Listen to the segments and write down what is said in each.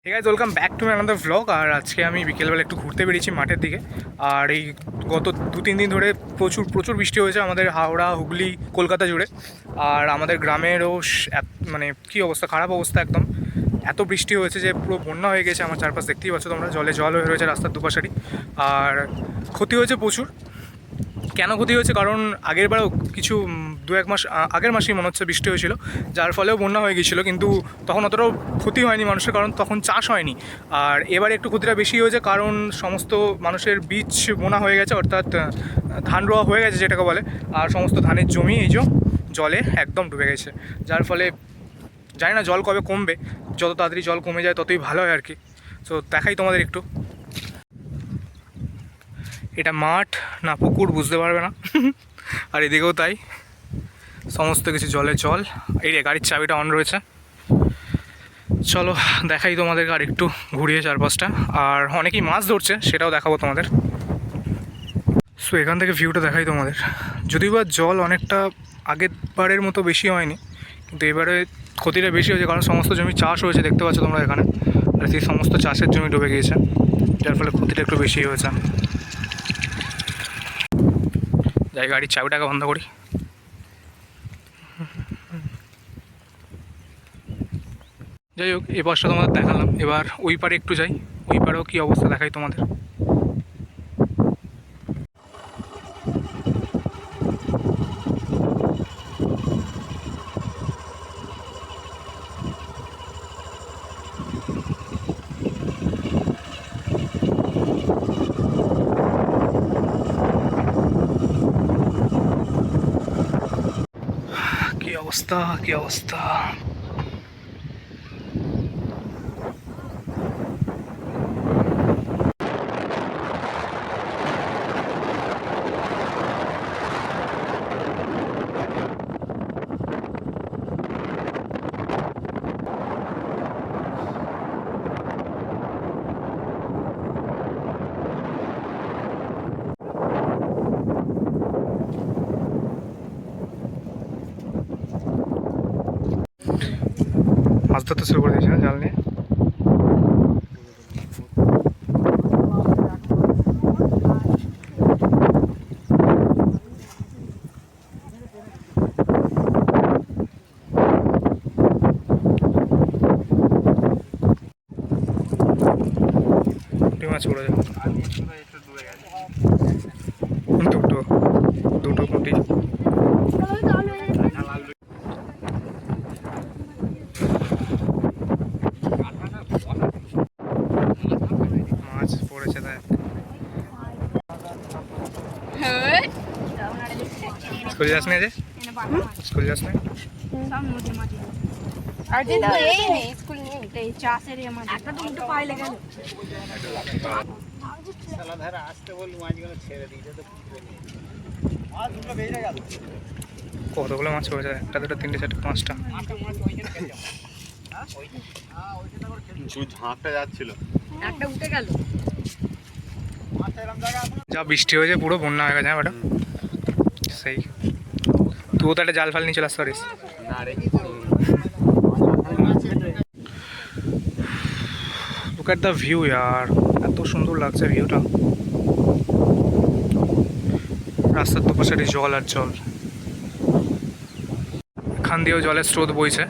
ঠিক আছে, welcome back to my another vlog. আর আজকে আমি বিকেলবেলা একটু ঘুরতে বেরিয়েছি মাঠের দিকে। আর এই গত 2-3 দিন ধরে প্রচুর প্রচুর বৃষ্টি হয়েছে আমাদের হাওড়া, হুগলি, কলকাতা জুড়ে। আর আমাদের গ্রামেরও মানে কী অবস্থা, খারাপ অবস্থা একদম। এত বৃষ্টি হয়েছে যে পুরো বন্যা হয়ে গেছে। আমার চারপাশ দেখতেই পাচ্ছ তোমরা, জলে জল হয়ে রয়েছে রাস্তার দুপাশারই। আর ক্ষতি হয়েছে প্রচুর। কেন ক্ষতি হয়েছে, কারণ আগের বারেও কিছু 2-1 মাস আগের মাসেই মনে হচ্ছে বৃষ্টি হয়েছিল, যার ফলেও বন্যা হয়ে গিয়েছিলো। কিন্তু তখন অতটাও ক্ষতি হয়নি মানুষের, কারণ তখন চাষ হয়নি। আর এবারে একটু ক্ষতিটা বেশি হয়েছে, কারণ সমস্ত মানুষের বীজ বোনা হয়ে গেছে, অর্থাৎ ধান রোয়া হয়ে গেছে যেটাকে বলে। আর সমস্ত ধানের জমি এই জলে একদম ডুবে গেছে, যার ফলে জানি না জল কবে কমবে। যত তাড়াতাড়ি জল কমে যায় ততই ভালো হয় আর কি। তো দেখাই তোমাদের একটু, এটা মাঠ না পুকুর বুঝতে পারবে না। আর এদিকেও তাই, সমস্ত কিছু জলে জল। এই রে, গাড়ির চাবিটা অন রয়েছে। চলো দেখাই তোমাদেরকে আর একটু ঘুরিয়ে চারপাশটা। আর অনেকেই মাছ ধরছে, সেটাও দেখাবো তোমাদের। সো এখান থেকে ভিউটা দেখাই তোমাদের। যদিও বা জল অনেকটা আগের বারের মতো বেশি হয়নি, কিন্তু এবারে ক্ষতিটা বেশি হয়েছে, কারণ সমস্ত জমি চাষ হয়েছে দেখতে পাচ্ছ তোমরা এখানে। আর সেই সমস্ত চাষের জমি ডুবে গিয়েছে, যার ফলে ক্ষতিটা একটু বেশি হয়েছে। যাই, গাড়ির চাবিটাকে বন্ধ করি। যাই হোক, এই পাশটা তোমাদের দেখালাম, এবার ওই পারে একটু যাই। ওই পারেও কী অবস্থা দেখাই তোমাদের। কী অবস্থা, কী অবস্থা। মাছ ধরতে শুরু করে দিয়েছে না জাল নিয়ে। মাছ পড়ে যাবে, দুটো দুটো পুঁটি। মাছ পড়েছে তাই। স্কুল যাস না, যে স্কুল যাস না। আর দিন তো এই নেই, স্কুল নেই, তাই চাষের একটা তো উল্টো পাইলে গেল। ধারে আসতে বল, মাছগুলো ছেড়ে দিয়েছে তো মাছ দুটো বেরিয়ে গেল। কতগুলো মাছ পড়েছে, একটা দুটো তিনটে চারটে পাঁচটা। ঝাঁকটা যাচ্ছিল, একটা উঠে গেল। যা বৃষ্টি হয়েছে পুরো বন্যা হয়ে গেছে। হ্যাঁ ম্যাডাম, সেই তুইও তো একটা জাল ফাল নিয়ে চলে আসতে পারিস। লুক এট দ্য ভিউ ইয়ার, এত সুন্দর লাগছে ভিউটা। রাস্তার দুপাশে জল আর জল, এখান দিয়েও জলের স্রোত বইছে।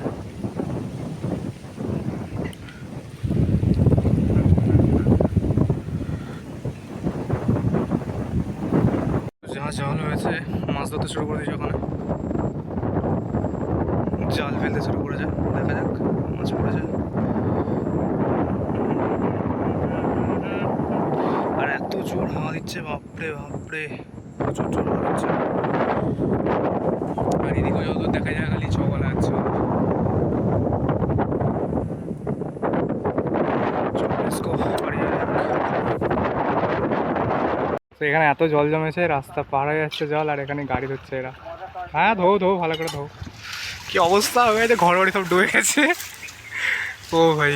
যা জল হয়েছে, মাছ ধরতে শুরু করে দিয়েছে ওখানে, জাল ফেলতে শুরু করেছে। দেখা যাক, মাছ পড়েছে। আর এত জোর হাওয়া দিচ্ছে, বাপরে বাপরে, প্রচুর জোর হাওয়া দিচ্ছে। আর এদিকে যত দেখা যায় খালি চওয়ালা আছে। তো এখানে এত জল জমেছে, রাস্তা পার হয়ে যাচ্ছে জল, আর এখানে গাড়ি ধরছে এরা। হ্যাঁ, ধো ধো ভালো করে ধো। কি অবস্থা হয়ে গেছে, ঘর বাড়ি সব ডুবে গেছে। ও ভাই।